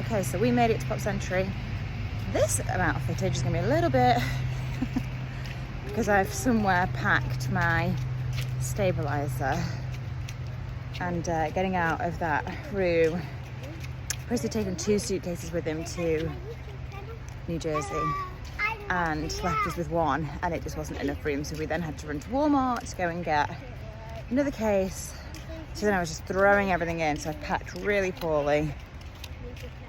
Okay, so we made it to Pop Century. This amount of footage is gonna be a little bit because I've somewhere packed my stabilizer, and getting out of that room. Chris had taken 2 suitcases with him to New Jersey and left us with one, and it just wasn't enough room, so we then had to run to Walmart to go and get another case. So then I was just throwing everything in, so I packed really poorly.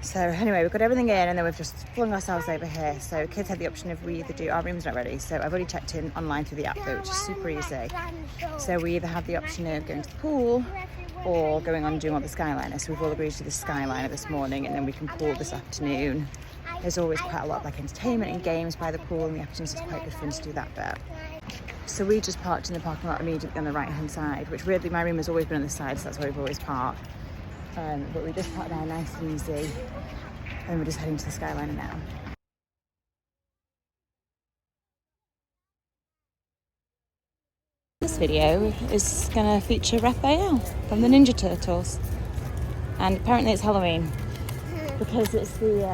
So anyway, we've got everything in, and then we've just flung ourselves over here. So kids had the option of we either do, our room's not ready, so I've already checked in online through the app though, which is super easy. So we either have the option of going to the pool or going on and doing all the Skyliner. So we've all agreed to the Skyliner this morning, and then we can pool this afternoon. There's always quite a lot of like entertainment and games by the pool in the afternoon, so it's quite good fun to do that bit. So we just parked in the parking lot immediately on the right hand side, which weirdly my room has always been on this side, so that's where we've always parked. But we just parked there nice and easy, and we're just heading to the Skyliner now. This video is going to feature Raphael from the Ninja Turtles, and apparently it's Halloween because it's the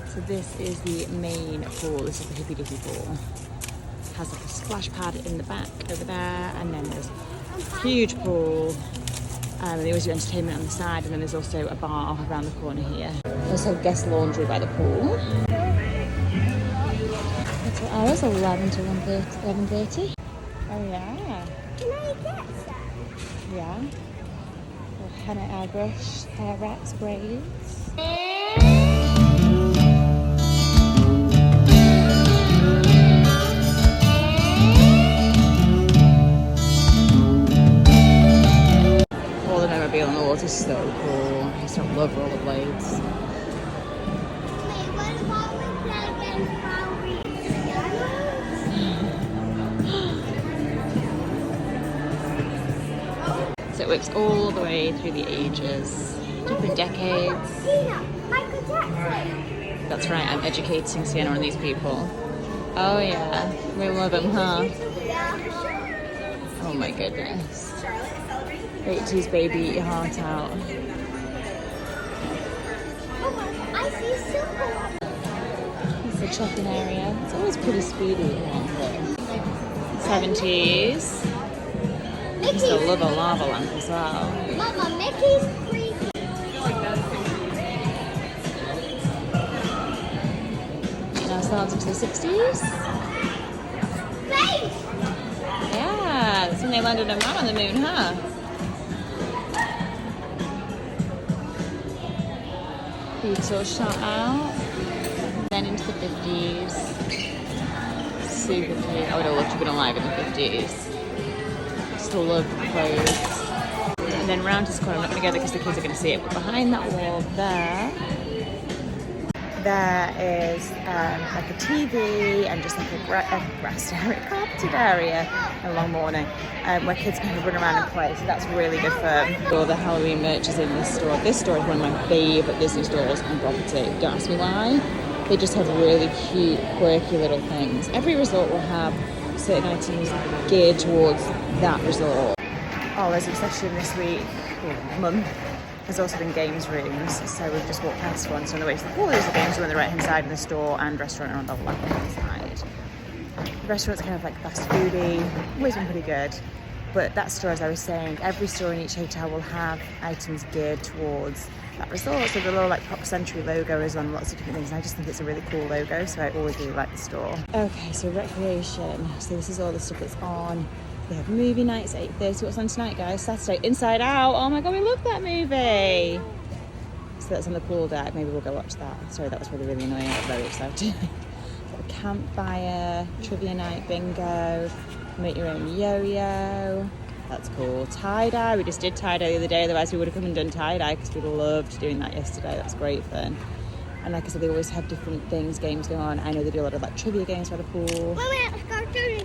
so this is the main pool. This is the Hippy Dippy pool. It has like a splash pad in the back over there, and then there's a huge pool, and they always do entertainment on the side, and then there's also a bar around the corner here. There's also guest laundry by the pool. It's hours 11 to 11:30. Oh yeah. Can I get some? Yeah. Henna airbrush, hair wraps, braids. All the memorabilia on the walls is so cool. I just love rollerblades. Wait, what about we play against Bowery? So it works all the way through the ages, different decades. Michael Jackson. That's right, I'm educating Sienna on these people. Oh yeah, we love them, huh? Oh my goodness. Wait till his baby eat your heart out. I see silver. It's the check-in area. It's always pretty speedy around here. 70s. I used to love a lava lamp as well. Mama, Mickey's creepy. Getting ourselves into the 60s. Space! Yeah, that's when they landed a man on the moon, huh? Beatles shot out. Then into the 50s. Super cute. I would have loved to have been alive in the 50s. Still love the clothes. And then round this corner, I'm not going to go there because the kids are going to see it, but behind that wall there is like a TV and just like a grass area, carpeted area in a long morning where kids can run around and play, so that's really good fun. All the Halloween merch is in this store. This store is one of my favourite Disney stores on property. Don't ask me why. They just have really cute, quirky little things. Every resort will have certain items geared towards that resort. Oh, there's a session this week, or month, has also been games rooms, so we've just walked past one. So on the way to the pool, there's a games room on the right hand side of the store, and restaurant on the left hand side. The restaurant's kind of like fast foody, always been pretty good. But that store, as I was saying, every store in each hotel will have items geared towards that resort. So the little like Pop Century logo is on lots of different things, and I just think it's a really cool logo, so I always really like the store. Okay, so recreation. So this is all the stuff that's on. They have movie nights at 8:30. What's on tonight, guys? Saturday, Inside Out. Oh my god, we love that movie. So that's on the pool deck. Maybe we'll go watch that. Sorry, that was really, really annoying. I was very excited. Got a campfire, trivia night, bingo, make your own yo-yo. That's cool. Tie-dye. We just did tie-dye the other day. Otherwise, we would have come and done tie-dye because we loved doing that yesterday. That's great fun. And like I said, they always have different things, games going on. I know they do a lot of like trivia games by the pool. Wait, let's go to the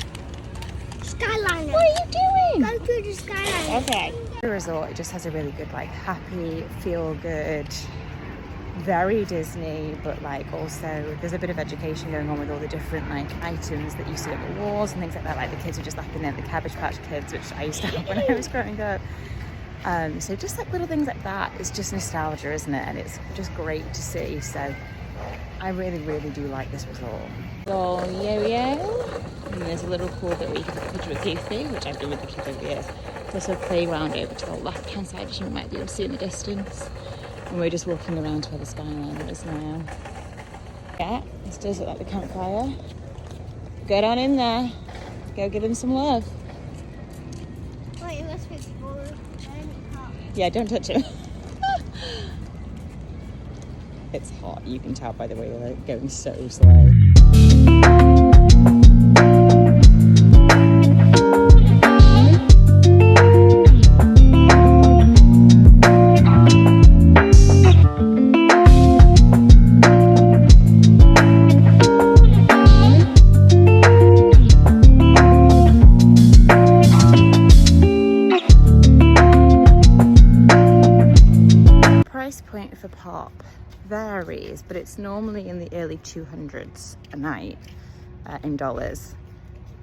Skyliner. What are you doing? Go to the Skyliner. Okay. The resort, it just has a really good, like, happy, feel-good, very Disney, but like also there's a bit of education going on with all the different like items that you see on the walls and things like that. Like the kids are just laughing at the Cabbage Patch Kids, which I used to have when I was growing up. So just like little things like that, it's just nostalgia, isn't it? And it's just great to see. So I really, really do like this resort. Little yo-yo. And there's a little pool bit where you can take a picture with Keithy, which I've done with the kids over the years. There's also a playground over to the left-hand side, which you might be able to see in the distance. And we're just walking around to where the skyline is now. Yeah, this does look like the campfire. Get on in there. Go give him some love. Wait, it must be full. Yeah, don't touch him. It's hot, you can tell by the way they're going so slow. Price point for Pop varies, but it's normally in the early 200s a night in dollars.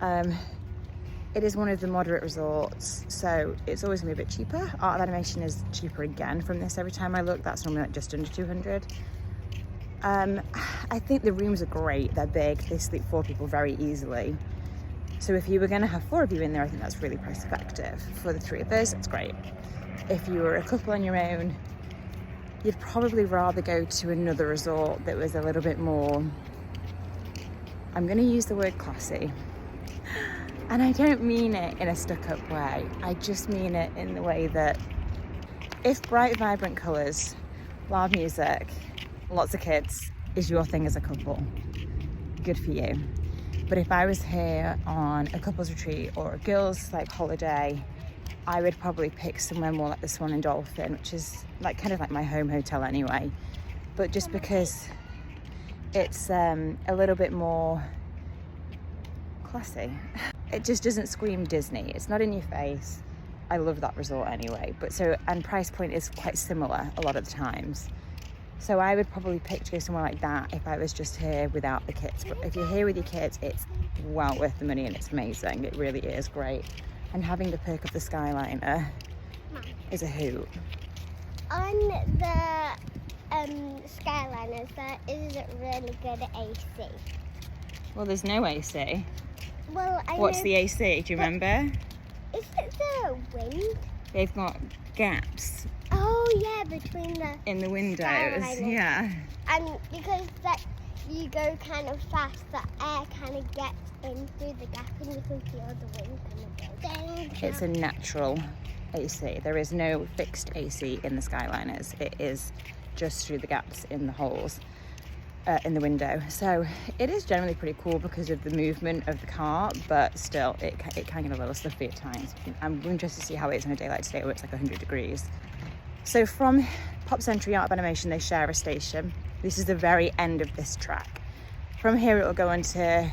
It is one of the moderate resorts, so it's always gonna be a bit cheaper. Art of Animation is cheaper again from this every time I look. That's normally like just under 200. I think the rooms are great. They're big, they sleep 4 people very easily. So if you were gonna have 4 of you in there, I think that's really price effective. For the 3 of us, it's great. If you were a couple on your own, you'd probably rather go to another resort that was a little bit more, I'm going to use the word classy. And I don't mean it in a stuck-up way. I just mean it in the way that if bright, vibrant colours, loud music, lots of kids is your thing as a couple, good for you. But if I was here on a couples retreat or a girls' like holiday, I would probably pick somewhere more like the Swan and Dolphin, which is like kind of like my home hotel anyway. But just because it's a little bit more classy. It just doesn't scream Disney. It's not in your face. I love that resort anyway. But so, and price point is quite similar a lot of the times. So I would probably pick to go somewhere like that if I was just here without the kids. But if you're here with your kids, it's well worth the money and it's amazing. It really is great. And having the perk of the Skyliner is a hoot. On the Skyliners, there isn't really good AC. Well, there's no AC. Well, What's the AC? Do you remember? Is it the wind? They've got gaps Oh yeah, between the in the windows. Skyliners. Yeah. And because that you go kind of fast, the air kind of gets in through the gap and you can feel the wind kind of go. It's a natural AC. There is no fixed AC in the Skyliners. It is just through the gaps in the holes in the window. So it is generally pretty cool because of the movement of the car, but still it can get a little slippy at times. I'm interested to see how it is on a day like today where it's like 100 degrees. So from Pop Century Art of Animation, they share a station. This is the very end of this track. From here it will go into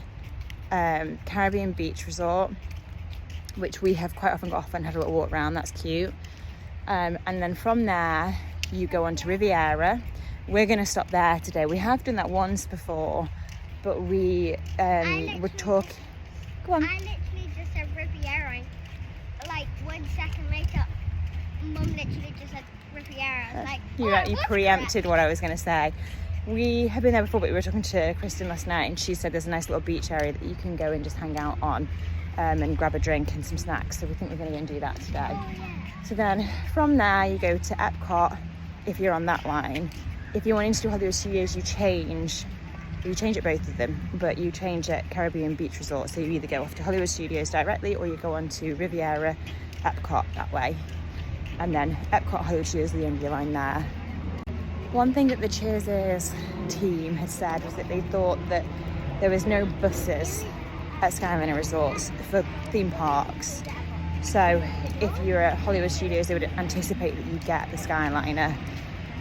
Caribbean Beach Resort, which we have quite often got off and had a little walk around. That's cute. And then from there you go on to Riviera. We're going to stop there today. We have done that once before, but we would talk. Go on. I literally just said Riviera. Like 1 second later, Mum literally just said Riviera. I was like, You preempted what I was going to say. We have been there before, but we were talking to Kristen last night and she said there's a nice little beach area that you can go and just hang out on and grab a drink and some snacks. So we think we're going to go and do that today. oh yeah. So then from there you go to Epcot if you're on that line. If you're wanting to do Hollywood Studios, you change at both of them, but you change at Caribbean Beach Resort. So you either go off to Hollywood Studios directly or you go on to Riviera, Epcot that way. And then Epcot, Hollywood Studios is the end of your line there. One thing that the Cheers team had said was that they thought that there was no buses at Skyliner Resorts for theme parks. So if you're at Hollywood Studios, they would anticipate that you get the Skyliner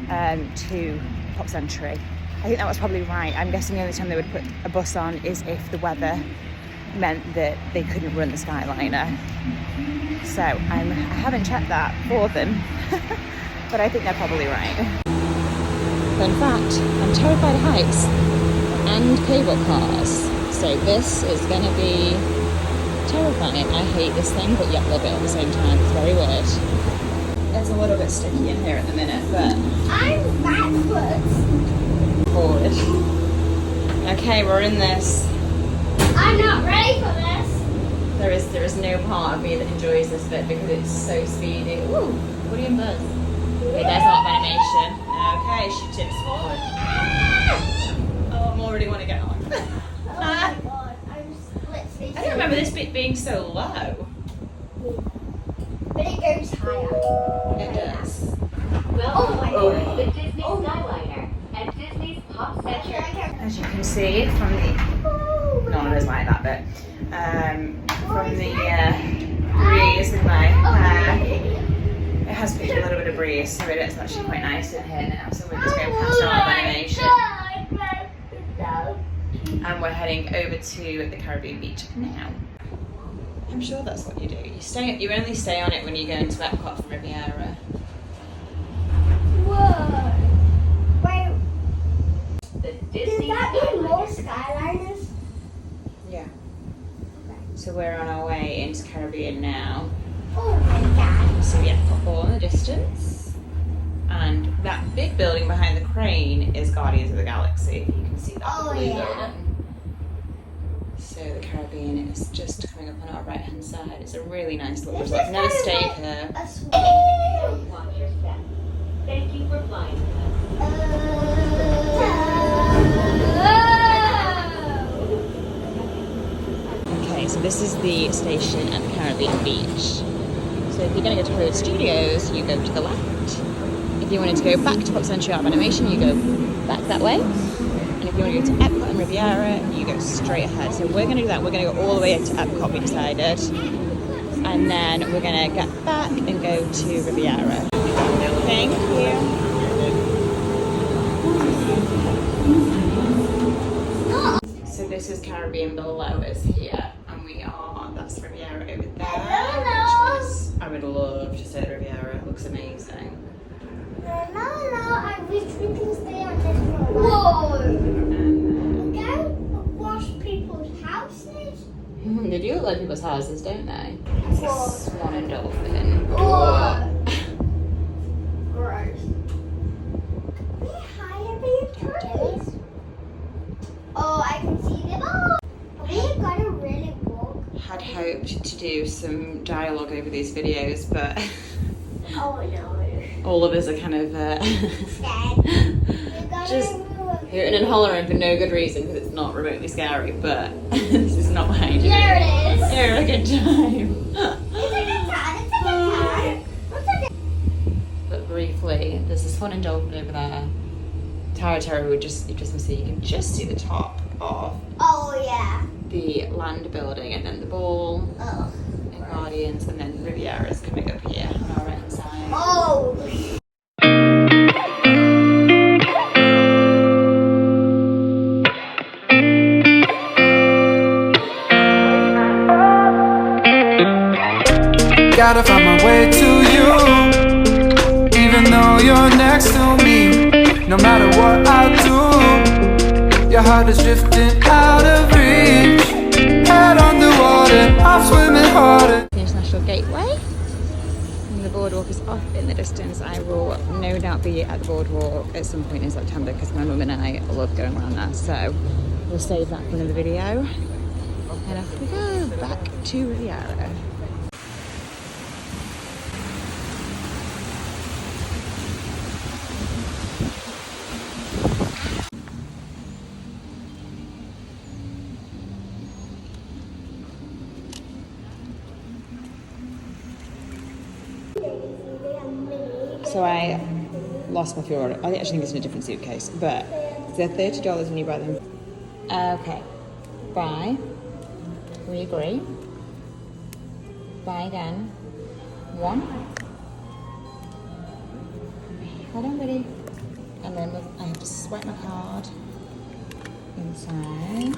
to Pop Century. I think that was probably right. I'm guessing the only time they would put a bus on is if the weather meant that they couldn't run the Skyliner. So I haven't checked that for them, but I think they're probably right. Fun fact, I'm terrified of heights and cable cars, so this is going to be terrifying. I hate this thing, but yet love it at the same time. It's very weird. It's a little bit sticky in here at the minute, but I'm backwards. forward. Okay, we're in this. I'm not ready for this. There is no part of me that enjoys this bit because it's so speedy. Ooh, Woody and Buzz. Okay, there's Art of Animation. Okay, she tips forward. Oh, I already want to get on. Oh my god, I'm literally. I don't remember this bit being so low. But it goes higher. It does. Oh my god. The Disney Skyliner at Disney's Pop Center. As you can see from the, none of us like that bit. From the breeze with my hair, it has picked a little bit of breeze, so it is actually quite nice in here now. So we're just going past Art of Animation, and we're heading over to the Caribbean beach now. I'm sure that's what you do. You only stay on it when you go into Epcot from Riviera. Whoa. Wait, The does Disney that mean more Skyliner. Skyliners? Yeah. So we're on our way into Caribbean now. Oh my god. So yeah, Epcot Ball in the distance. And that big building behind the crane is Guardians of the Galaxy. You can see that Oh, blue yeah. building. So the Caribbean is just coming up on our right hand side. It's a really nice little This resort. is I've never kind of stayed like here. a swing. Watch your step. Thank you for flying with us. Okay, so this is the station at the Caribbean beach. So if you're going to go to Hollywood Studios, you go to the left. If you wanted to go back to Pop Century Art of Animation, you go back that way. And if you want to go to Epcot and Riviera, you go straight ahead. So we're going to do that. We're going to go all the way to Epcot, we decided. And then we're going to get back and go to Riviera. Thank you. So this is Caribbean below us here. And we are, that's Riviera over there. Hello. Which is, I would love to stay at Riviera. It looks amazing. No, I wish we can stay on this for a while. Whoa! Go wash people's houses. They do look like people's houses, don't they? Whoa. Swan and dolphin. Whoa. Gross. We're higher than trees. Oh, I can see them all. We're gonna really walk. Had hoped to do some dialogue over these videos, but Oh no. all of us are kind of Scared. just hooting and hollering for no good reason because it's not remotely scary, but this is not how you do There it. it is. You're having a good time. It's a good time. It's a good time. What's a good But briefly, there's this Swan and dolphin over there. Tower Terror would just, you can see the top of Oh yeah. the land building, and then the ball Oh. and Guardians, and then Riviera's coming up here on our right hand side. Oh. Gotta find my way to you, even though you're next to me. No matter what I do, your heart is drifting out of reach. Head underwater, I'm swimming harder. The International Gateway, and the boardwalk is off in the distance. I will no doubt be at the boardwalk at some point in September because my mum and I love going around there. So we'll save that for another video. And off we go back to Riviera. So I lost my fuel order. I actually think it's in a different suitcase, but they're $30 when you buy them. Okay. Buy. We agree. Buy again. One. Hold on, buddy. And then I have to swipe my card inside.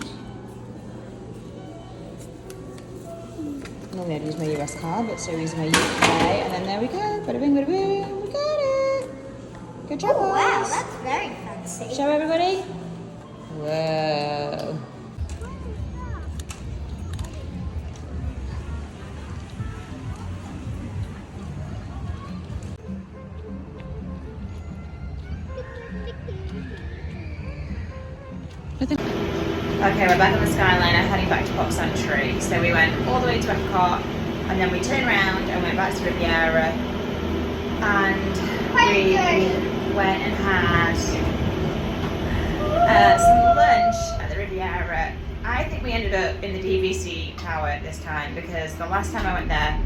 And then I'd use my US card, but still using my UK. And then there we go. Bada bing, bada boom. We got it. Good job, Oh, wow, boys. that's very fancy. Show everybody. Whoa. Okay, we're back on the Skyliner heading back to Pop Century. So we went all the way to Epcot and then we turned around and went back to Riviera and we went and had some lunch at the Riviera. I think we ended up in the DVC tower this time because the last time I went there,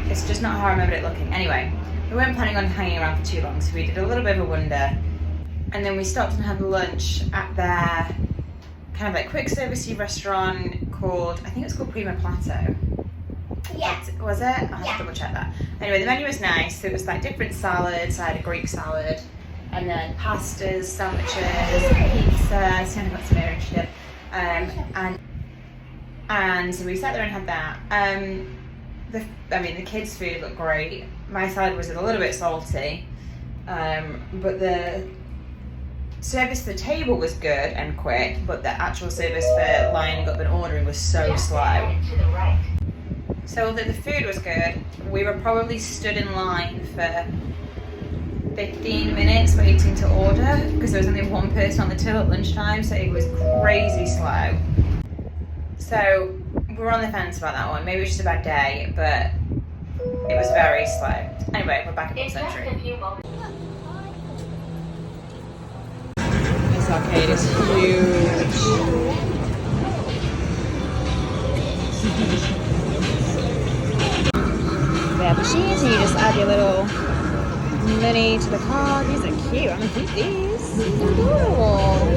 it's just not how I remembered it looking. Anyway, we weren't planning on hanging around for too long, so we did a little bit of a wander. And then we stopped and had lunch at their kind of like quick servicey restaurant called, I think it's called Prima Plateau. Yeah. Was it? I'll have Yeah. to double check that. Anyway, the menu was nice. It was like different salads. I had a Greek salad and then pastas, sandwiches, pizza. Sienna got some orange dip. And so we sat there and had that. The kids' food looked great. My salad was a little bit salty, but the service to the table was good and quick, but the actual service for lining up and ordering was so slow. So although the food was good, we were probably stood in line for 15 minutes waiting to order because there was only one person on the till at lunchtime, so it was crazy slow. So we're on the fence about that one. Maybe it was just a bad day, but it was very slow. Anyway, we're back at Pop Century. This arcade is huge. They have machines and you just add your little money to the card. These are cute. I'm gonna keep these. These are adorable.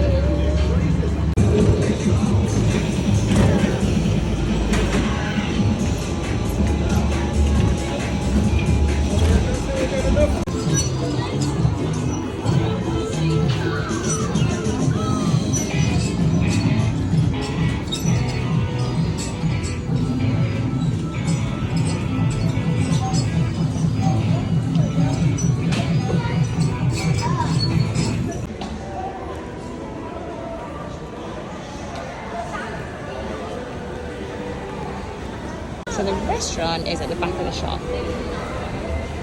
So the restaurant is at the back of the shop.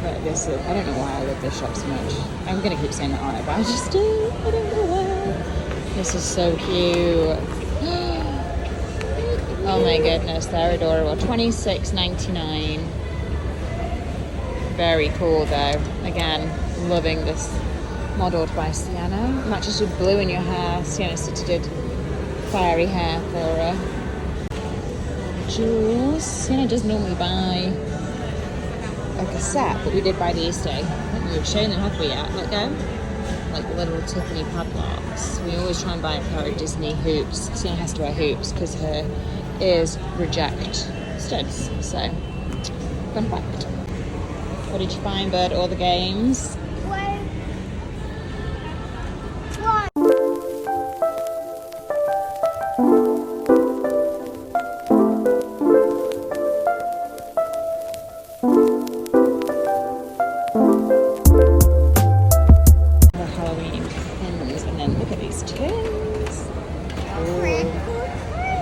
But this is, I don't know why I love this shop so much. I'm gonna keep saying that on it, but I just do. I don't know why. This is so cute. Oh my goodness, they're adorable. $26.99. Very cool though. Again, loving this. Modelled by Sienna. Matches with blue in your hair. Sienna did fiery hair for her. Jewels. Sienna does normally buy like a set, but we did buy these today. I don't think we've shown them, have we yet? Let go. Like little Tiffany padlocks. We always try and buy a pair of Disney hoops. Sienna has to wear hoops because her ears reject studs. So, fun fact. What did you find, bud? All the games?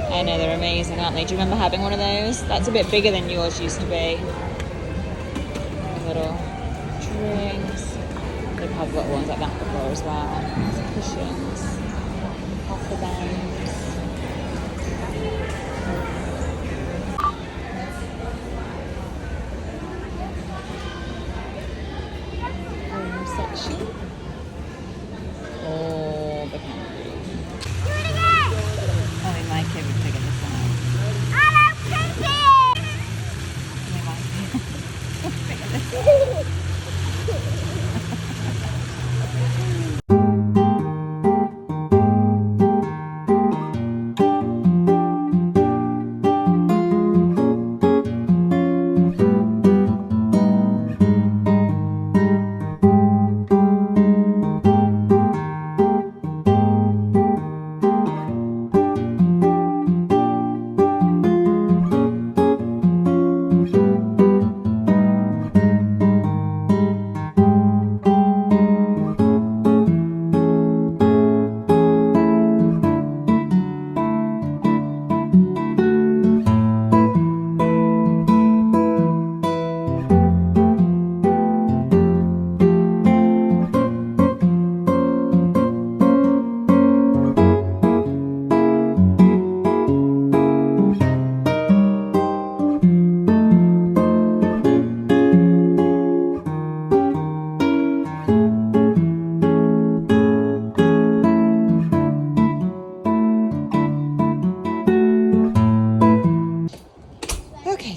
I know, they're amazing, aren't they? Do you remember having one of those? That's a bit bigger than yours used to be. Little drinks. They've had little ones like that before as well. Cushions. Copper bands. Home section. All the candy. My kid would figure this out. I love cookies! Figure this out.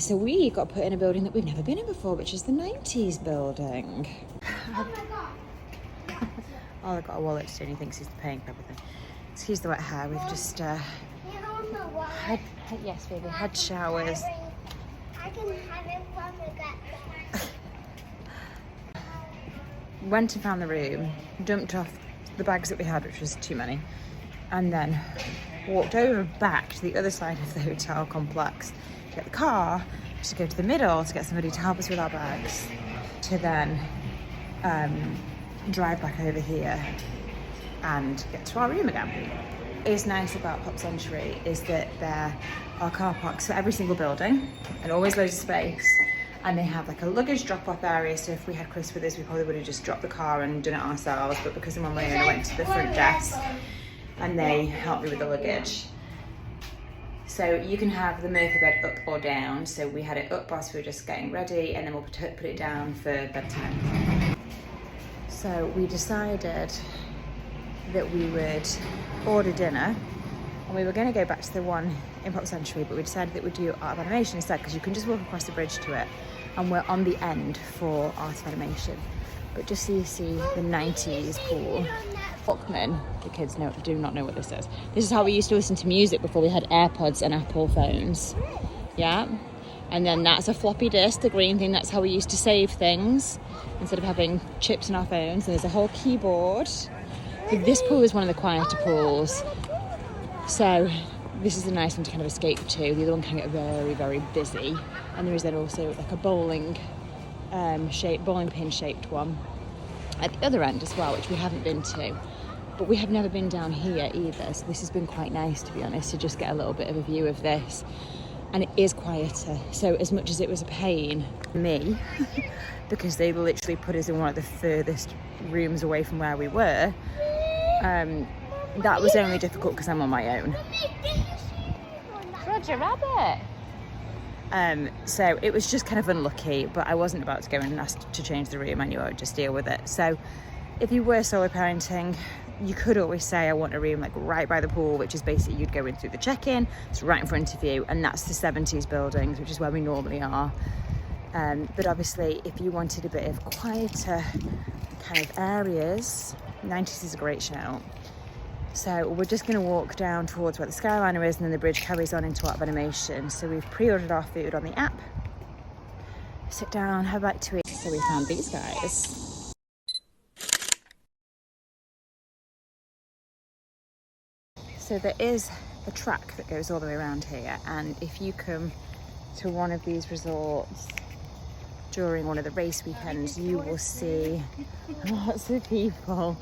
so we got put in a building that we've never been in before, which is the 90s building. Oh, I've got a wallet soon. He thinks he's paying for everything. Excuse the wet hair. We've just had yes, baby, had showers. I can have it when we get there. Went and found the room, dumped off the bags that we had, which was too many, and then walked over back to the other side of the hotel complex to get the car, to go to the middle to get somebody to help us with our bags, to then drive back over here and get to our room again. What's nice about Pop Century is that there are car parks for every single building and always loads of space. And they have like a luggage drop-off area, so if we had Chris with us, we probably would have just dropped the car and done it ourselves, but because I'm on my own, I went to the front desk and they helped me with the luggage. So you can have the Murphy bed up or down, so we had it up whilst we were just getting ready, and then we'll put it down for bedtime. So we decided that we would order dinner, and we were going to go back to the one in Pop Century, but we decided that we'd do Art of Animation instead, because you can just walk across the bridge to it, and we're on the end for Art of Animation. But just so you see the 90s pool. Walkman, the kids do not know what this is. This is how we used to listen to music before we had AirPods and Apple phones. Yeah, and then that's a floppy disk, the green thing. That's how we used to save things instead of having chips in our phones. And there's a whole keyboard. But this pool is one of the quieter pools, so this is a nice one to kind of escape to. The other one can get very, very busy. And there is then also like a bowling pin shaped one at the other end as well, which we haven't been to. But we have never been down here either, so this has been quite nice, to be honest, to just get a little bit of a view of this. And it is quieter, so as much as it was a pain for me, because they literally put us in one of the furthest rooms away from where we were, that was only difficult because I'm on my own. Roger Rabbit! So it was just kind of unlucky, but I wasn't about to go and ask to change the room. I knew I would just deal with it. So if you were solo parenting, you could always say, I want a room like right by the pool, which is basically you'd go in through the check-in, it's right in front of you, and that's the 70s buildings, which is where we normally are. But obviously, if you wanted a bit of quieter kind of areas, 90s is a great shout. So we're just going to walk down towards where the Skyliner is, and then the bridge carries on into Art of Animation. So we've pre-ordered our food on the app. Sit down, have a bite to eat. So we found these guys. So there is a track that goes all the way around here, and if you come to one of these resorts during one of the race weekends, you will see lots of people.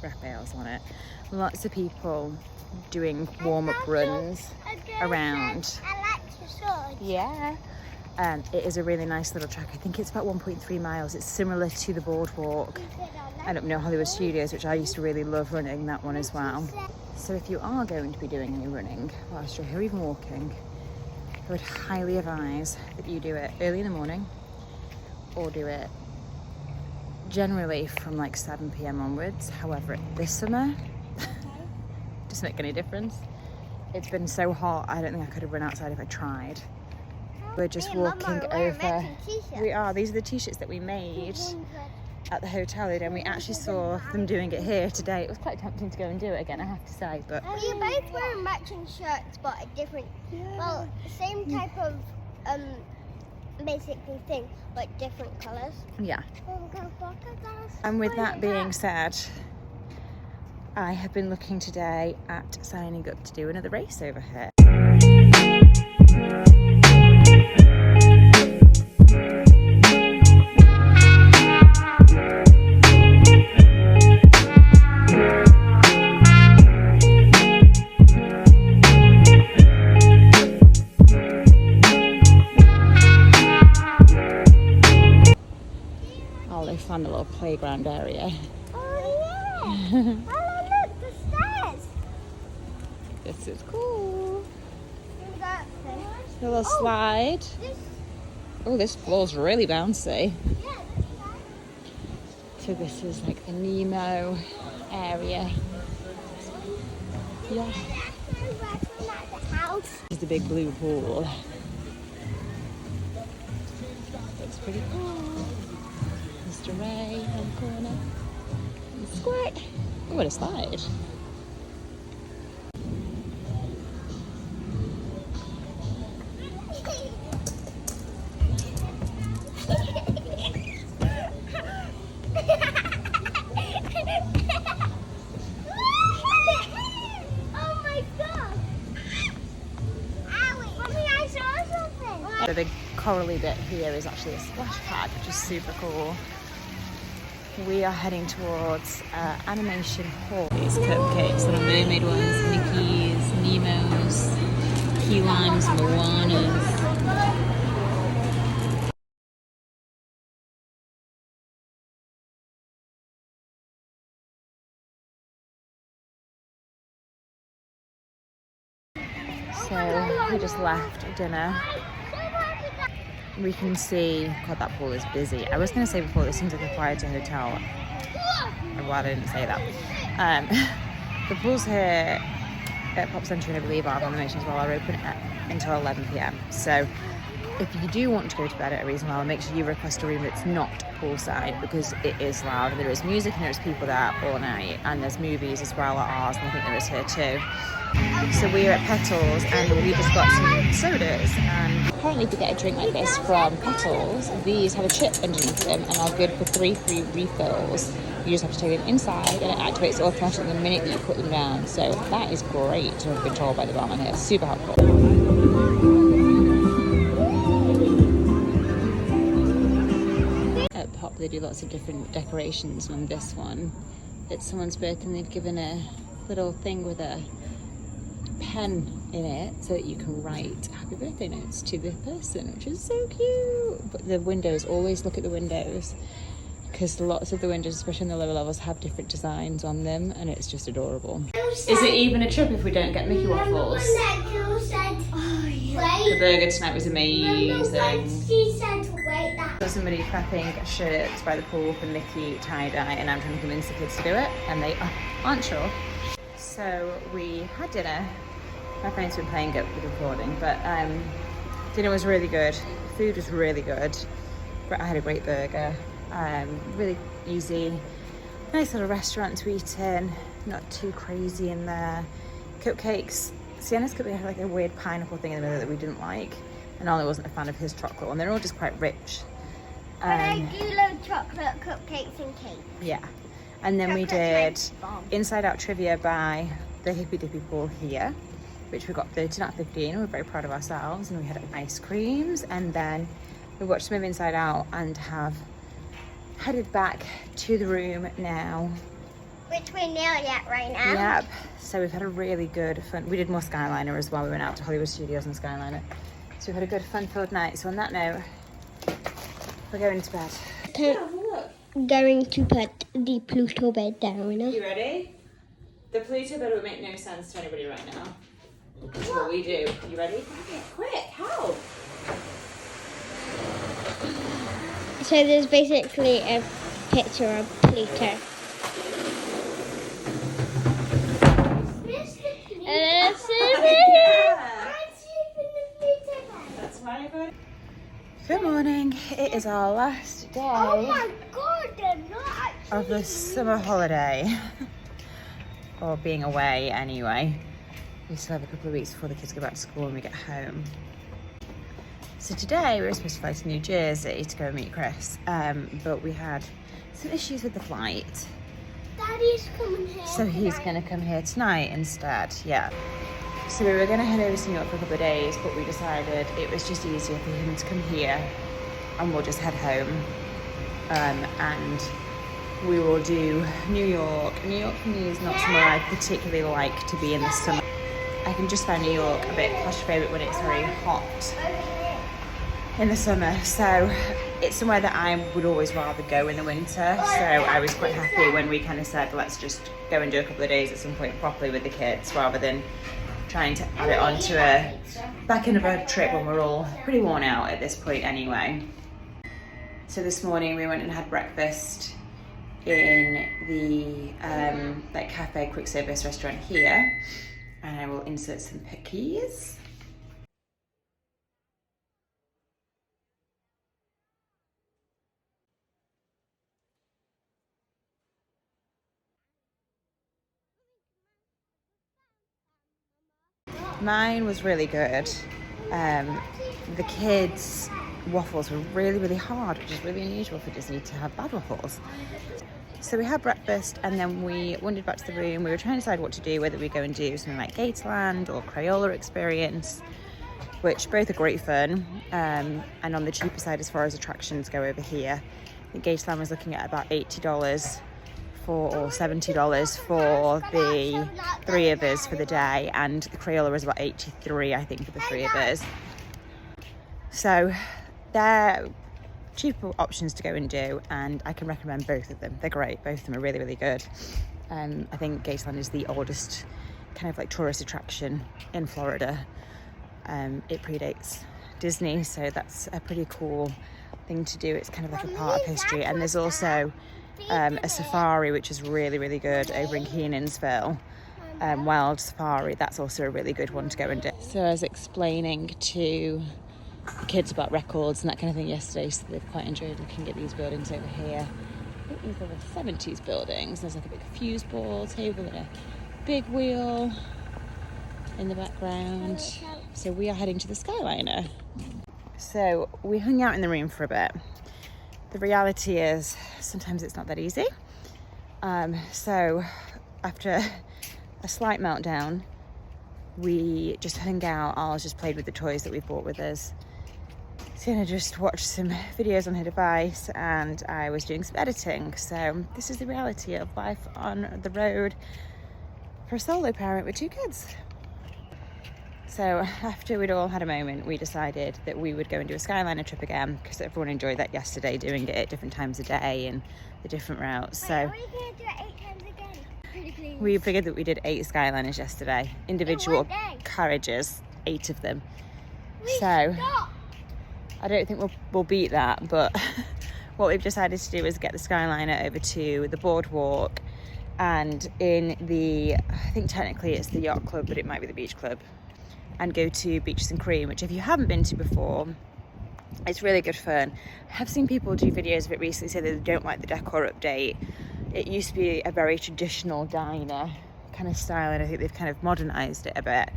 Raphael's on it. Lots of people doing warm-up runs around. I like to sword. Yeah. It is a really nice little track. I think it's about 1.3 miles. It's similar to the boardwalk. I don't know, Hollywood Studios, which I used to really love running that one as well. So if you are going to be doing any running whilst you're here, even walking, I would highly advise that you do it early in the morning, or do it generally from like 7 p.m. onwards. However, this summer doesn't make any difference. It's been so hot, I don't think I could have run outside if I tried. We're just walking over. We are. These are the t-shirts that we made at the hotel, and we actually saw them doing it here today. It was quite tempting to go and do it again, I have to say, but We both wear matching shirts, but a different, well, same type of basically thing, but different colours. yeah. And with that being said, I have been looking today at signing up to do another race over here. Found a little playground area. Oh yeah! Oh look, the stairs! This is cool. That thing. A little slide. Oh, this floor's really bouncy. Yeah, So this is like the Nemo area. Yeah. that's the house. This is the big blue pool. pretty cool. Mr. Ray on the corner. And Squirt. Oh, what a slide. Oh my god! Owie, Mommy, I saw something. The big corally bit here is actually a splash pad, which is super cool. We are heading towards Animation Hall. These cupcakes, little mermaid ones, Mickey's, Nemo's, Key Limes, Moana's. So we just left dinner. We can see, God, that pool is busy. I was going to say before, this seems like a quieter hotel. Well, I didn't say that. The pools here at Pop Century, and I believe our animations as well, are open until 11 p.m. So if you do want to go to bed at a reasonable hour, make sure you request a room that's not poolside, because it is loud and there is music and there's people there all night, and there's movies as well at ours, and I think there is here too. So we're at Petals and we just got some sodas, and apparently if you get a drink like this from Petals, these have a chip underneath them and are good for 3 free refills. You just have to take them inside and it activates automatically the minute that you put them down. So that is great to have been told by the barman here. Super helpful. At Pop they do lots of different decorations. On this one, it's someone's birthday and they've given a little thing with a pen in it so that you can write happy birthday notes to the person, which is so cute. But the windows, always look at the windows, because lots of the windows, especially in the lower levels, have different designs on them, and it's just adorable. Is it even a trip if we don't get Mickey waffles? The burger tonight was amazing. She said wait that. There's somebody prepping shirts by the pool for Mickey tie-dye, and I'm trying to convince the kids to do it, and they aren't sure. So we had dinner. My friend's been playing it with recording, but dinner was really good. Food was really good. I had a great burger. Really easy. Nice little restaurant to eat in. Not too crazy in there. Cupcakes. Sienna's cupcake had like a weird pineapple thing in the middle that we didn't like, and Ollie wasn't a fan of his chocolate one. They're all just quite rich. But I do love chocolate cupcakes and cake. Yeah. And then we did Inside Out Trivia by the Hippy Dippy Pool here, which we got 13 out of 15. We're very proud of ourselves, and we had ice creams, and then we watched some of Inside Out and have headed back to the room now. Which we're nearly at right now. Yep. So we've had a really good fun. We did more Skyliner as well. We went out to Hollywood Studios and Skyliner. So we've had a good fun-filled night. So on that note, we're going to bed. Going to put the Pluto bed down. You ready? The Pluto bed would make no sense to anybody right now. That's what we do. You ready? Okay, quick, help! So there's basically a picture of Pluto. That's why I got it. Good morning. It is our last day Oh my god, they're not actually of the summer holiday. Or being away anyway. We still have a couple of weeks before the kids go back to school and we get home. So today we were supposed to fly to New Jersey to go meet Chris, but we had some issues with the flight. Daddy's coming here. So he's going to come here tonight instead, yeah. So we were going to head over to New York for a couple of days, but we decided it was just easier for him to come here and we'll just head home. And we will do New York. New York for me is not somewhere I particularly like to be in the summer. I can just find New York a bit claustrophobic when it's very hot in the summer. So it's somewhere that I would always rather go in the winter. So I was quite happy when we kind of said, let's just go and do a couple of days at some point properly with the kids, rather than trying to add it onto a back end of a trip when we're all pretty worn out at this point anyway. So this morning we went and had breakfast in the like cafe quick service restaurant here, and I will insert some cookies. Mine was really good. The kids' waffles were really, really hard, which is really unusual for Disney to have bad waffles. So we had breakfast and then we wandered back to the room. We were trying to decide what to do, whether we go and do something like Gatorland or Crayola Experience, which both are great fun, and on the cheaper side as far as attractions go over here. I think Gatorland was looking at about $80 or $70 for the 3 of us for the day, and the Crayola was about $83, I think, for the 3 of us. So they're cheaper options to go and do, and I can recommend both of them. They're great. Both of them are really, really good. I think Gatorland is the oldest kind of like tourist attraction in Florida. It predates Disney, so that's a pretty cool thing to do. It's kind of like a part of history. And there's also a safari, which is really, really good over in Kenansville. Wild Safari, that's also a really good one to go and do. So I was explaining to the kids about records and that kind of thing yesterday, so they've quite enjoyed looking at these buildings over here. I think these are the 70s buildings. There's like a big fuse ball table and a big wheel in the background. So we are heading to the Skyliner. So we hung out in the room for a bit. The reality is sometimes it's not that easy. So after a slight meltdown, we just hung out. I just played with the toys that we brought with us. Sienna just watched some videos on her device and I was doing some editing. So this is the reality of life on the road for a solo parent with 2 kids. So after we'd all had a moment, we decided that we would go and do a Skyliner trip again, because everyone enjoyed that yesterday, doing it at different times of day and the different routes. So are we going to do it 8 times again? Pretty please. we figured that we did 8 Skyliners yesterday, individual carriages, 8 of them. So I don't think we'll beat that, but what we've decided to do is get the Skyliner over to the boardwalk, and in the, I think technically it's the yacht club, but it might be the beach club, and go to Beaches and Cream, which if you haven't been to before, it's really good fun. I have seen people do videos of it recently say that they don't like the decor update. It used to be a very traditional diner kind of style, and I think they've kind of modernized it a bit.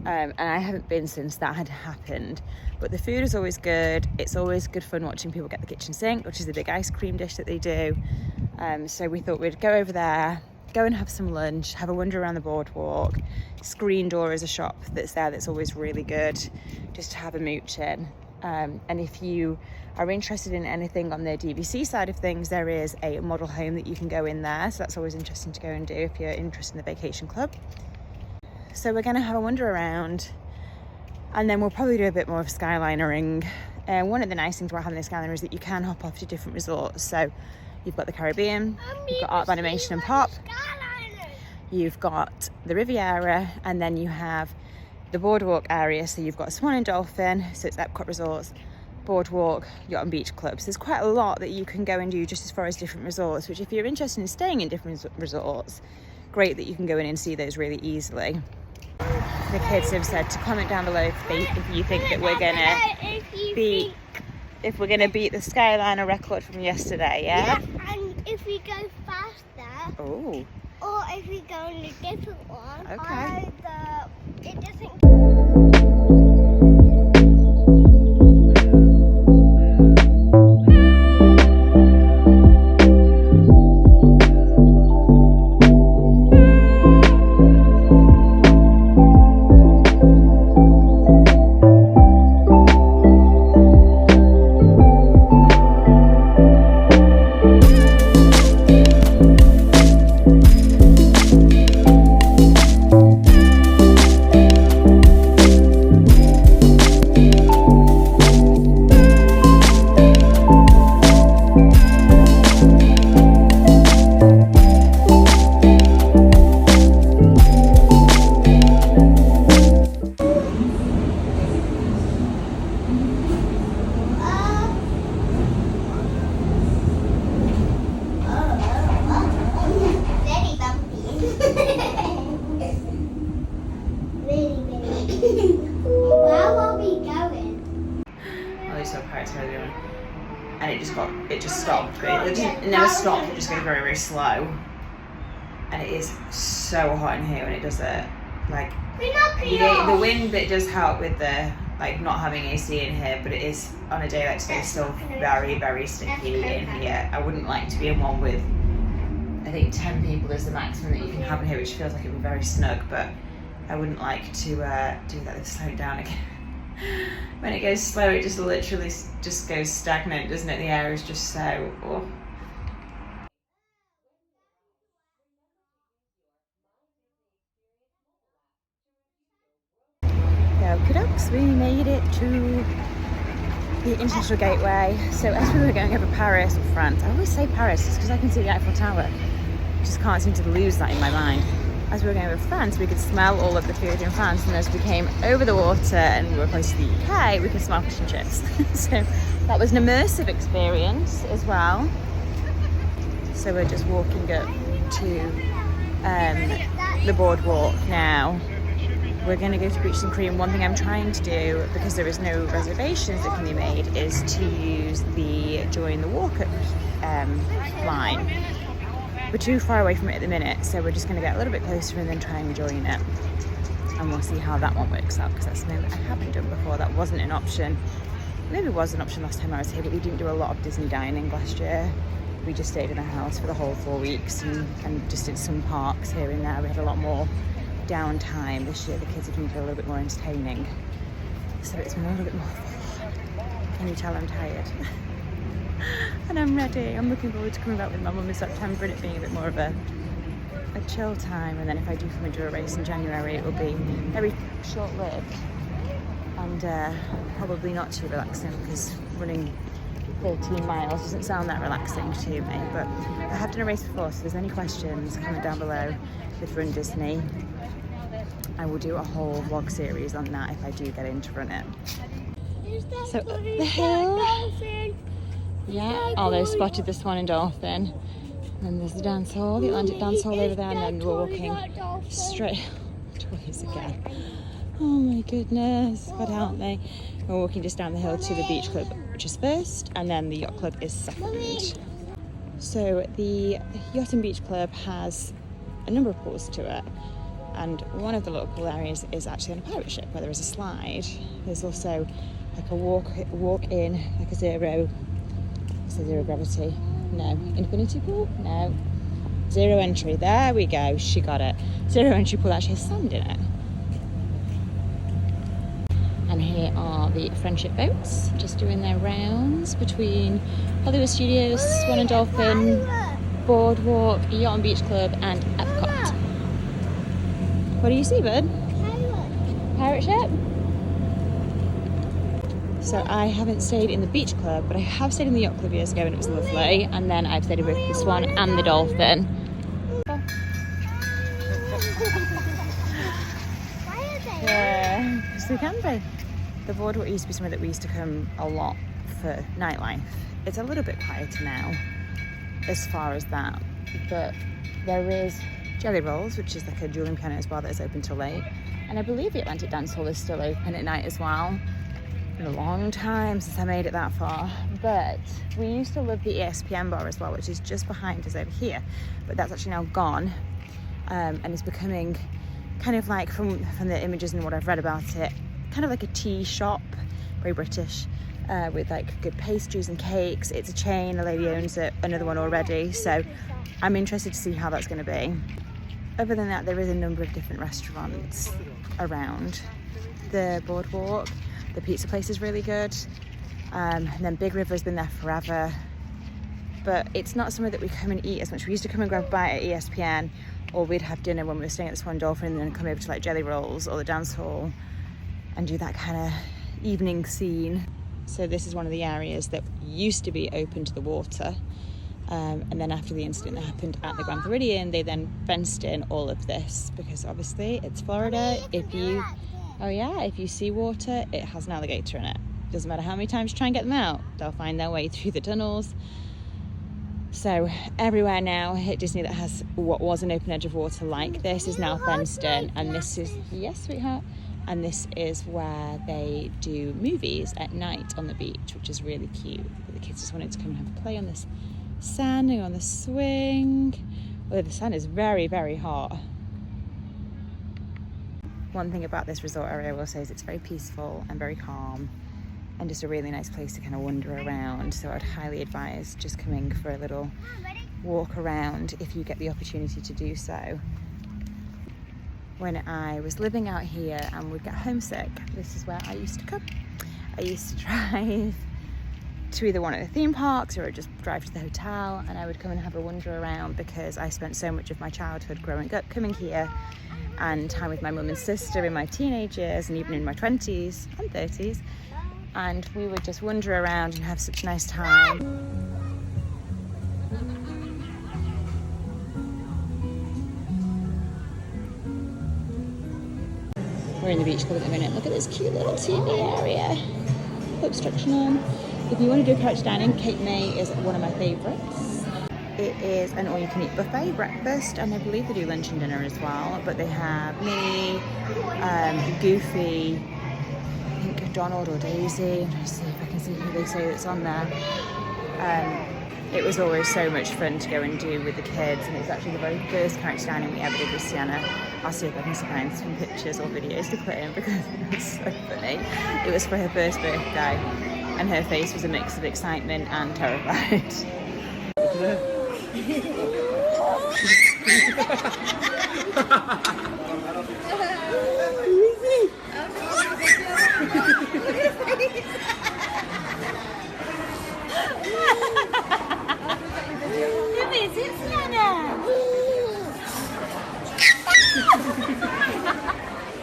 And I haven't been since that had happened, but the food is always good. It's always good fun watching people get the kitchen sink, which is the big ice cream dish that they do. So we thought we'd go over there, go and have some lunch, have a wander around the boardwalk. Screen Door is a shop that's there that's always really good, just to have a mooch in. And if you are interested in anything on the DVC side of things, there is a model home that you can go in there, so that's always interesting to go and do if you're interested in the vacation club. So we're going to have a wander around, and then we'll probably do a bit more of Skylinering. One of the nice things about having the Skyliner is that you can hop off to different resorts. So you've got the Caribbean, you've got Art of Animation and Pop, you've got the Riviera, and then you have the boardwalk area. So you've got Swan and Dolphin, so it's Epcot Resorts, boardwalk, yacht and beach clubs. There's quite a lot that you can go and do just as far as different resorts, which if you're interested in staying in different resorts, great that you can go in and see those really easily. The kids have said to comment down below if you think that we're gonna beat the Skyliner record from yesterday, yeah? Yeah, and if we go faster, Oh, or if we go on a different one, okay. It doesn't. And it just stopped. It never stopped, it just goes very, very slow. And it is so hot in here when it does it. like Pinocchio! the wind bit does help with the like not having AC in here, but it is on a day like today still very, very sticky in here. I wouldn't like to be in one with, I think 10 people is the maximum that you can have in here, which feels like it would be very snug, but I wouldn't like to do that. Let's slow it down again. When it goes slow, it just literally just goes stagnant, doesn't it? The air is just so, oh. Okey-dokes, we made it to the International Gateway. So as we were going over Paris or France, I always say Paris just because I can see the Eiffel Tower. Just can't seem to lose that in my mind. As we were going over France, we could smell all of the food in France, and as we came over the water and we were close to the UK, we could smell fish and chips. So that was an immersive experience as well. So we're just walking up to the boardwalk now. We're going to go to Beaches and Cream. One thing I'm trying to do, because there is no reservations that can be made, is to use the Join the Walk Up line. We're too far away from it at the minute, so we're just going to get a little bit closer and then try and join it. And we'll see how that one works out, because that's something that I haven't done before. That wasn't an option. Maybe it was an option last time I was here, but we didn't do a lot of Disney dining last year. We just stayed in the house for the whole 4 weeks and just did some parks here and there. We had a lot more downtime this year. The kids have been a little bit more entertaining, so it's been a little bit more fun. Can you tell I'm tired? And I'm ready. I'm looking forward to coming back with my mum in September and it being a bit more of a chill time, and then if I do come and do a race in January, it will be very short-lived and probably not too relaxing, because running 13 miles doesn't sound that relaxing to me. But I have done a race before, so if there's any questions, comment down below with Run Disney. I will do a whole vlog series on that if I do get into run it. So up the hill, yeah, oh, they've spotted the swan and dolphin. And then there's the dance hall, the Atlantic dance hall over there, and then we're walking straight, toys again. Oh my goodness, God help me. We're walking just down the hill to the beach club, which is first, and then the yacht club is second. So the yacht and beach club has a number of pools to it, and one of the little pool areas is actually on a pirate ship where there is a slide. There's also like a walk in, like a zero gravity, no, infinity pool, no, zero entry, there we go, she got it. Zero entry pool actually has sand in it. And here are the friendship boats just doing their rounds between Hollywood Studios, Swan and Dolphin, Boardwalk, Yacht and Beach Club and Epcot. What do you see, bud? Pirate ship? So I haven't stayed in the beach club, but I have stayed in the yacht club years ago and it was lovely. And then I've stayed with the Swan and the Dolphin. Yeah, yes, they can be. The Boardwalk used to be somewhere that we used to come a lot for nightlife. It's a little bit quieter now, as far as that. But there is Jelly Rolls, which is like a dueling piano as well, that is open till late. And I believe the Atlantic Dance Hall is still open at night as well. It's been a long time since I made it that far. But we used to love the ESPN bar as well, which is just behind us over here. But that's actually now gone. And it's becoming kind of like, from the images and what I've read about it, kind of like a tea shop, very British, with like good pastries and cakes. It's a chain, a lady owns it, another one already. So I'm interested to see how that's going to be. Other than that, there is a number of different restaurants around the boardwalk. The pizza place is really good. And then Big River's been there forever. But it's not somewhere that we come and eat as much. We used to come and grab a bite at ESPN, or we'd have dinner when we were staying at the Swan Dolphin and then come over to like Jelly Rolls or the dance hall and do that kind of evening scene. So this is one of the areas that used to be open to the water. And then after the incident that happened at the Grand Floridian, they then fenced in all of this because obviously it's Florida. If you see water, it has an alligator in it. Doesn't matter how many times you try and get them out, they'll find their way through the tunnels. So everywhere now at Disney that has what was an open edge of water like this is now fenced in, and this is, yes sweetheart, and this is where they do movies at night on the beach, which is really cute. The kids just wanted to come and have a play on this sand and on the swing. Although the sand is very, very hot. One thing about this resort area I will say is it's very peaceful and very calm, and just a really nice place to kind of wander around. So I'd highly advise just coming for a little walk around if you get the opportunity to do so. When I was living out here and would get homesick, this is where I used to come. I used to drive to either one of the theme parks or I'd just drive to the hotel, and I would come and have a wander around because I spent so much of my childhood growing up coming here, and time with my mum and sister in my teenage years and even in my 20s and 30s, and we would just wander around and have such a nice time. We're in the beach club at the minute. Look at this cute little TV area. Obstruction on. If you want to do couch dining, Cape May is one of my favourites. It is an all-you-can-eat buffet, breakfast, and I believe they do lunch and dinner as well. But they have Minnie, Goofy, I think Donald or Daisy. I'm trying to see if I can see who they say that's on there. It was always so much fun to go and do with the kids, and it's actually the very first couch dining we ever did with Sienna. I'll see if I can find some pictures or videos to put in because it was so funny. It was for her first birthday, and her face was a mix of excitement and terrified.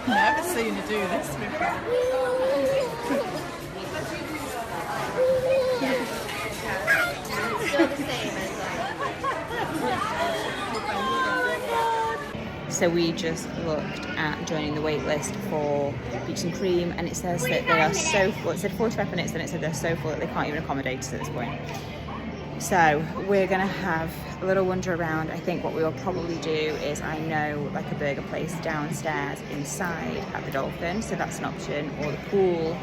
Never seen her do this before. So we just looked at joining the wait list for Beaches and Cream, and it says that they are so full. It said 45 minutes, then it said they're so full that they can't even accommodate us at this point. So we're gonna have a little wander around. I think what we will probably do is, I know like a burger place downstairs inside at the Dolphin, so that's an option, or the pool.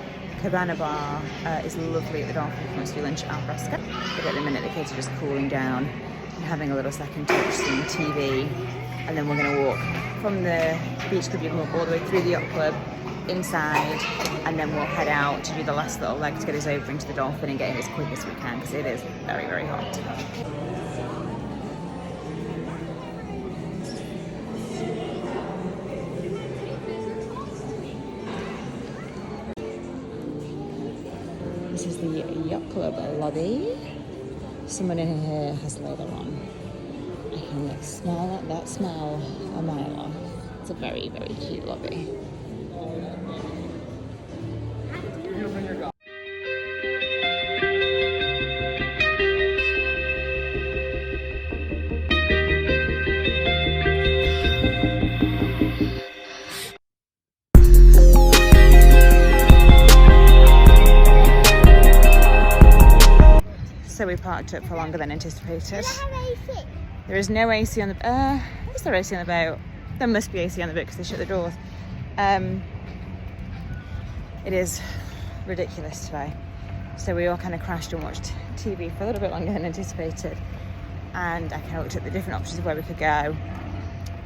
Cabana Bar is lovely at the Dolphin if you want to do lunch al fresco. But at the minute the kids are just cooling down and having a little second touch, seeing TV, and then we're gonna walk from the beach club. You can walk all the way through the yacht club inside, and then we'll head out to do the last little leg to get us over into the Dolphin and get in as quick as we can because it is very, very hot. This is the yacht club lobby. Someone in here has leather on. I can smell that smell a mile off. It's a very, very cute lobby. So we parked up for longer than anticipated. There is no AC on the is there AC on the boat? There must be AC on the boat because they shut the doors. It is ridiculous today. So we all kind of crashed and watched TV for a little bit longer than anticipated. And I kind of looked at the different options of where we could go.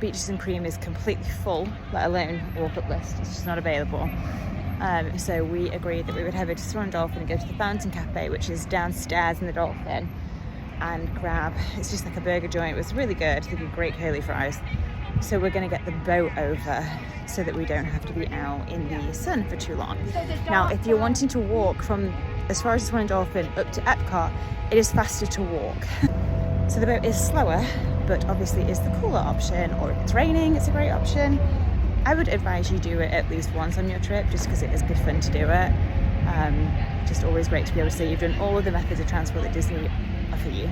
Beaches and Cream is completely full, let alone walk-up list. It's just not available. So we agreed that we would head over to Swan Dolphin and go to the Fountain Cafe, which is downstairs in the Dolphin, and grab, it's just like a burger joint. It was really good. They did great curly fries. So we're going to get the boat over so that we don't have to be out in the sun for too long. Now, if you're wanting to walk from as far as Swan Dolphin up to Epcot, it is faster to walk. So the boat is slower, but obviously is the cooler option, or if it's raining, it's a great option. I would advise you do it at least once on your trip, just because it is good fun to do it. Just always great to be able to say you've done all of the methods of transport that Disney offer you.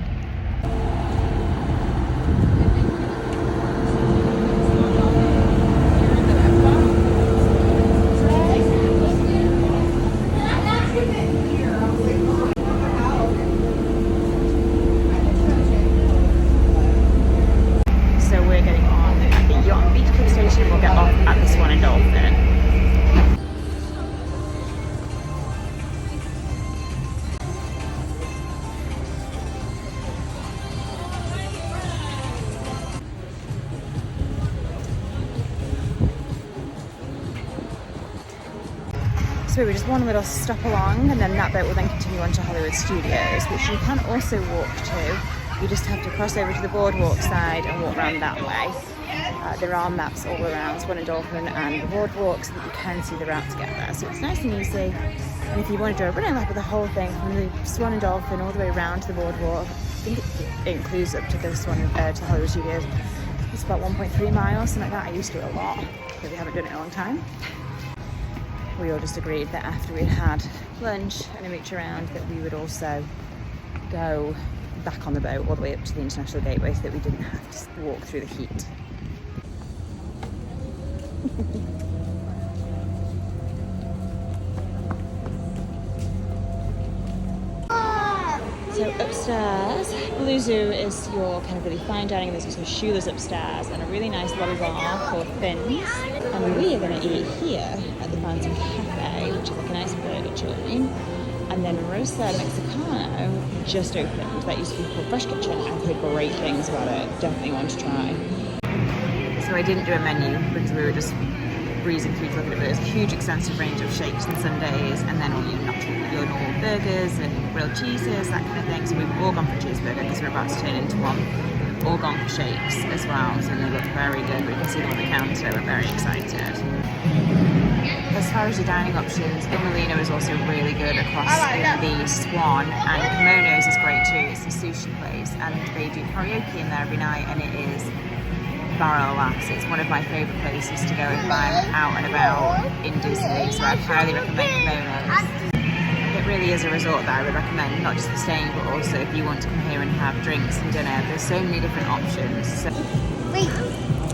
So we were just one little stop along, and then that boat will then continue on to Hollywood Studios, which you can also walk to. You just have to cross over to the boardwalk side and walk around that way. There are maps all around Swan and Dolphin and the boardwalk so that you can see the route to get there. So it's nice and easy. And if you want to do a running lap of the whole thing from the Swan and Dolphin all the way around to the boardwalk, I think it includes up to the to Hollywood Studios. It's about 1.3 miles, something like that. I used to do it a lot, but we haven't done it in a long time. We all just agreed that after we'd had lunch and a mooch around that we would also go back on the boat all the way up to the International Gateway so that we didn't have to walk through the heat. So upstairs, Blue Zoo is your kind of really fine dining, and there's also Shula's upstairs and a really nice lobby bar called Finn's. And we are going to eat here at the Fountain Cafe, which is like a nice burger joint. And then Rosa Mexicano just opened. That used to be called Fresh Kitchen. I've heard great things about it. Definitely want to try. So I didn't do a menu because we were just breezing through to look at it. But there's a huge extensive range of shakes and sundaes, and then all your normal burgers and grilled cheeses, that kind of thing. So we've all gone for a cheeseburger because we're about to turn into one. We've all gone for shakes as well, so they look very good. We can see them on the counter. We're very excited. As far as your dining options, Il Mulino is also really good across the Swan, and Kimonos is great too. It's a sushi place, and they do karaoke in there every night, and it is barrel laughs. It's one of my favourite places to go if I'm out and about in Disney, so I highly recommend Kimonos. It really is a resort that I would recommend, not just for staying, but also if you want to come here and have drinks and dinner. There's so many different options. So Wait,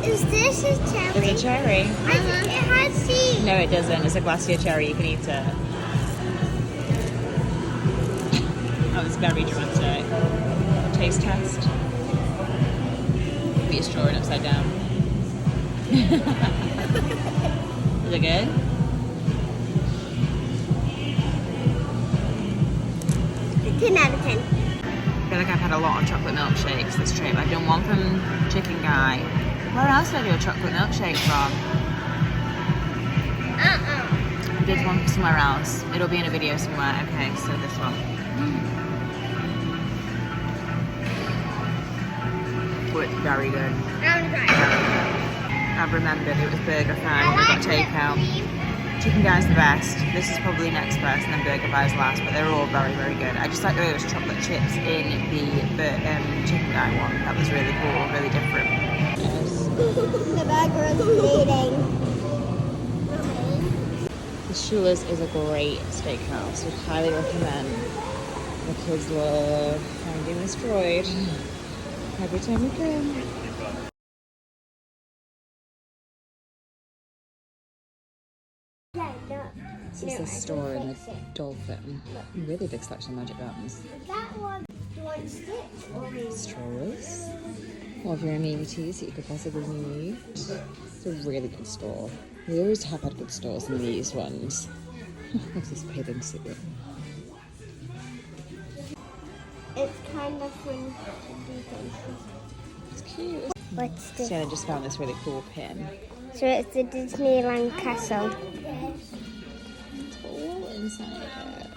is this a cherry? it's a cherry. It has seeds. No, it doesn't. It's a glacier cherry. You can eat it. That was very dramatic. Taste test. Be a straw and upside down. Is it good? 10 out of 10. I feel like I've had a lot of chocolate milkshakes this trip. I've done one from Chicken Guy. Where else did I do a chocolate milkshake from? I did one from somewhere else. It'll be in a video somewhere. Okay, so this one. Oh, it's very good. I've remembered it was Burger Fan. We got takeout. Chicken Guy's the best. This is probably next best, and then Burger Guy's last, but they're all very, very good. I just like the way it was chocolate chips in the Chicken Guy one. That was really cool, really different. The burger is bleeding. The Shula's is a great steakhouse. Would highly recommend. The kids love Finding Destroyed every time we come. This is the store in the Dolphin. Really big selection of Magic Buttons. That one, do you want sticks or Strollers. All of your amenities that you could possibly need. It's a really good store. We always have had good stores in these ones. What's this bathing suit? It's kind of fun to do things. It's cute. What's this? Sienna just found this really cool pin. So it's the Disneyland Castle. It's all inside it.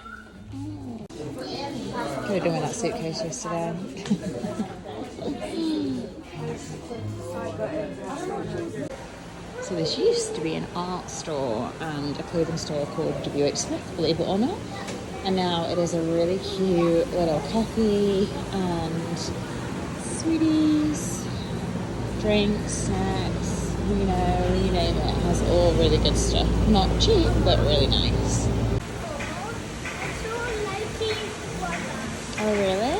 Oh. Could have done with that suitcase yesterday. So this used to be an art store and a clothing store called WH Smith, believe it or not. And now it is a really cute little coffee and sweeties, drinks, snacks, you know, you name it. It has all really good stuff. Not cheap, but really nice. Oh, really?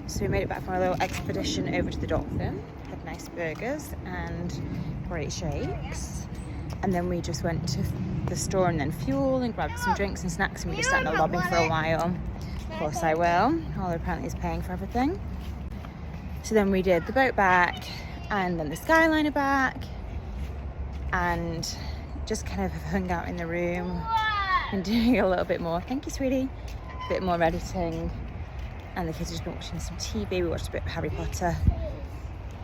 So we made it back from our little expedition over to the Dolphin, had nice burgers and great shakes, and then we just went to the store and then fuel and grabbed some drinks and snacks, and we just sat in the lobby for a while. Of course I will, Oliver apparently is paying for everything. So then we did the boat back and then the Skyliner back, and just kind of hung out in the room and doing a little bit more. Thank you, sweetie. A bit more editing, and the kids have just been watching some TV. We watched a bit of Harry Potter.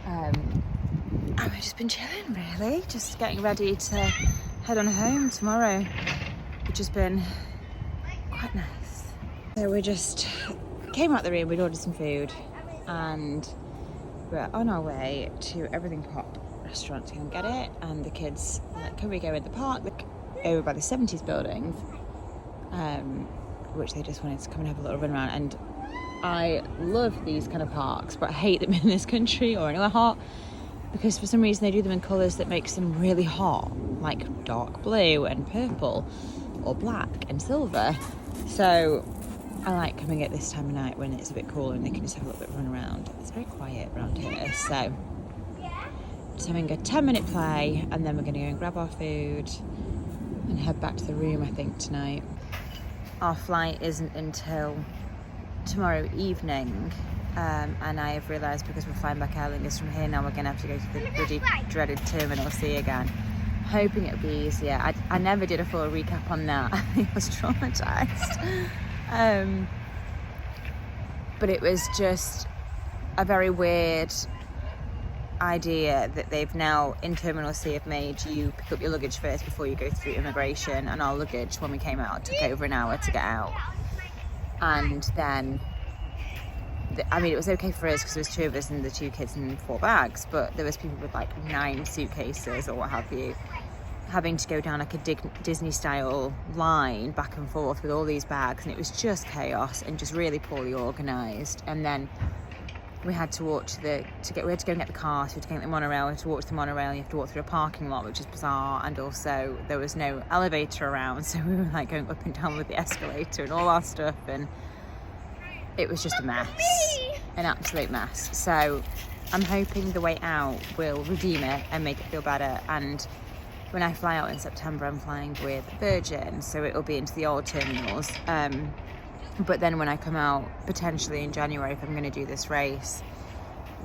And we've just been chilling, really, just getting ready to head on home tomorrow, which has been quite nice. So we just came out the room, we'd ordered some food, and we're on our way to Everything Pop restaurant to go and get it. And the kids were like, can we go in the park over by the 70s buildings, which they just wanted to come and have a little run around. And I love these kind of parks, but I hate them in this country or anywhere hot, because for some reason they do them in colours that makes them really hot, like dark blue and purple or black and silver. So I like coming at this time of night when it's a bit cooler and they can just have a little bit of run around. It's very quiet around here, so just having a 10-minute play, and then we're going to go and grab our food and head back to the room, I think, tonight. Our flight isn't until tomorrow evening, and I have realised, because we're flying back Aer Lingus from here now, we're going to have to go to the bloody dreaded Terminal C again. Hoping it'll be easier. I never did a full recap on that. I was traumatised. But it was just a very weird idea that they've now in Terminal C have made you pick up your luggage first before you go through immigration, and our luggage when we came out took over an hour to get out. And then I mean, it was okay for us because there was 2 of us and the 2 kids and 4 bags, but there was people with like 9 suitcases or what have you, having to go down like a Disney style line back and forth with all these bags, and it was just chaos and just really poorly organised. And then we had to walk we had to go and get the car, so we had to go and get the monorail, we had to walk to the monorail, you have to walk through a parking lot, which is bizarre, and also there was no elevator around, so we were like going up and down with the escalator and all our stuff, and it was just a mess, an absolute mess. So I'm hoping the way out will redeem it and make it feel better. And when I fly out in September, I'm flying with Virgin, so it'll be into the old terminals. But then when I come out, potentially in January, if I'm going to do this race,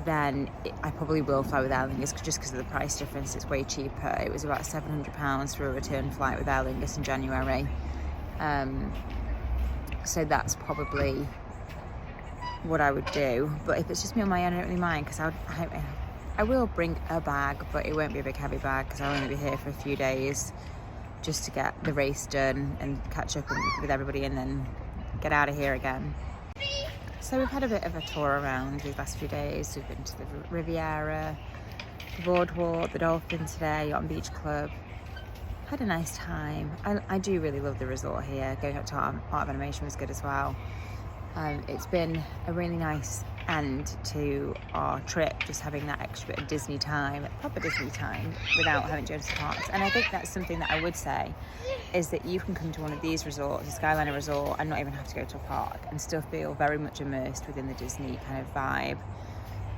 then I probably will fly with Aer Lingus, just because of the price difference. It's way cheaper. It was about £700 for a return flight with Aer Lingus in January. So that's probably what I would do. But if it's just me on my own, I don't really mind, because I will bring a bag, but it won't be a big heavy bag, because I'll only be here for a few days just to get the race done and catch up with everybody and then get out of here again. So we've had a bit of a tour around these last few days. We've been to the Riviera, the Boardwalk, the Dolphin today, Yacht and Beach Club. Had a nice time. I do really love the resort here. Going up to Art of Animation was good as well. It's been a really nice end to our trip, just having that extra bit of Disney time, proper Disney time, without having to go to the parks. And I think that's something that I would say, is that you can come to one of these resorts, a Skyliner resort, and not even have to go to a park and still feel very much immersed within the Disney kind of vibe.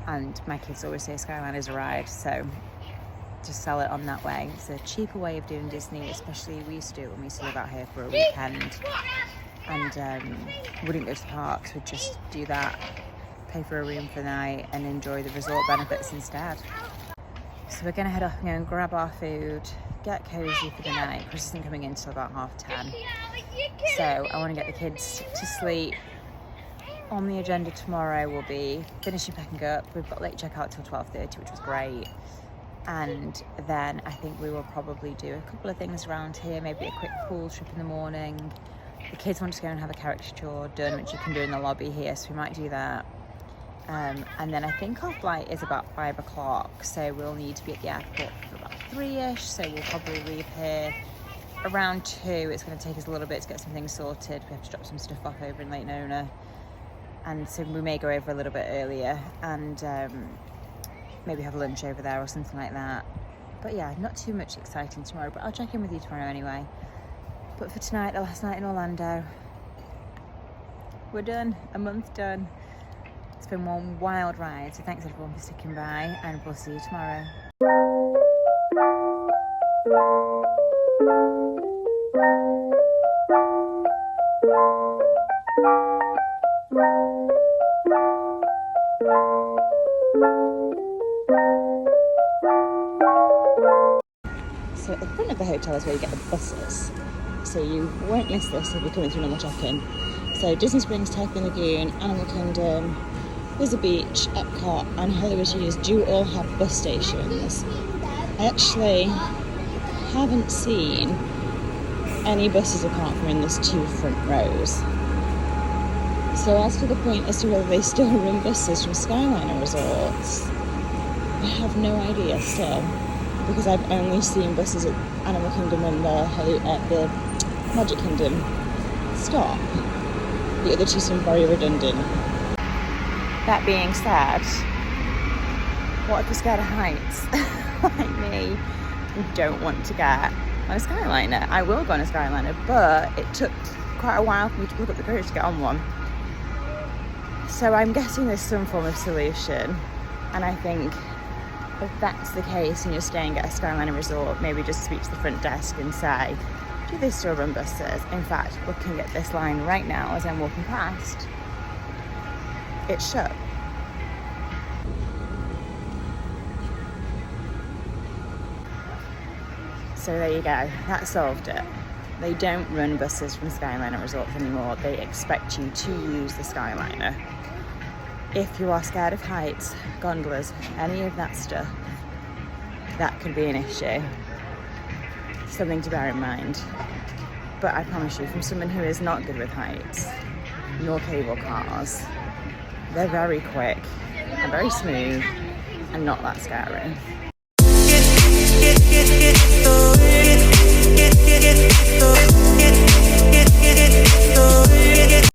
And my kids always say Skyliner's a ride, so just sell it on that way. It's a cheaper way of doing Disney, especially we used to do it when we used to live out here for a weekend and wouldn't go to the parks. We'd just do that, pay for a room for the night and enjoy the resort benefits instead. So we're going to head off and go and grab our food, get cozy for the night. Chris isn't coming in until about 10:30, so I want to get the kids to sleep. On the agenda tomorrow will be finishing packing up. We've got late checkout till 12:30, which was great. And then I think we will probably do a couple of things around here, maybe a quick pool trip in the morning. The kids want to go and have a caricature done, which you can do in the lobby here, so we might do that. And then I think our flight is about 5 o'clock, so we'll need to be at the airport for about 3ish, so we'll probably leave here around 2. It's going to take us a little bit to get some things sorted. We have to drop some stuff off over in Lake Nona, and so we may go over a little bit earlier and maybe have lunch over there or something like that. But yeah, not too much exciting tomorrow, but I'll check in with you tomorrow anyway. But for tonight, the last night in Orlando, we're done, a month done. It's been one wild ride, so thanks everyone for sticking by, and we'll see you tomorrow. So So at the front of the hotel is where you get the buses. So you won't miss this if you're coming through normal check-in. So Disney Springs, Typhoon Lagoon, Animal Kingdom, Blizzard Beach, Epcot and Hollywood Studios do all have bus stations. I actually haven't seen any buses apart from in those 2 front rows. So as to the point as to whether they still run buses from Skyliner resorts, I have no idea still, because I've only seen buses at Animal Kingdom and the Magic Kingdom stop. The other two seem very redundant. That being said, what if you're scared of heights like me and don't want to get on a Skyliner? I will go on a Skyliner, but it took quite a while for me to pick up the courage to get on one. So I'm guessing there's some form of solution, and I think if that's the case and you're staying at a Skyliner resort, maybe just speak to the front desk and say, do they still run buses? In fact, looking at this line right now as I'm walking past, it's shut. So there you go, that solved it. They don't run buses from Skyliner resorts anymore. They expect you to use the Skyliner. If you are scared of heights, gondolas, any of that stuff, that could be an issue. Something to bear in mind. But I promise you, from someone who is not good with heights, nor cable cars, they're very quick and very smooth and not that scary.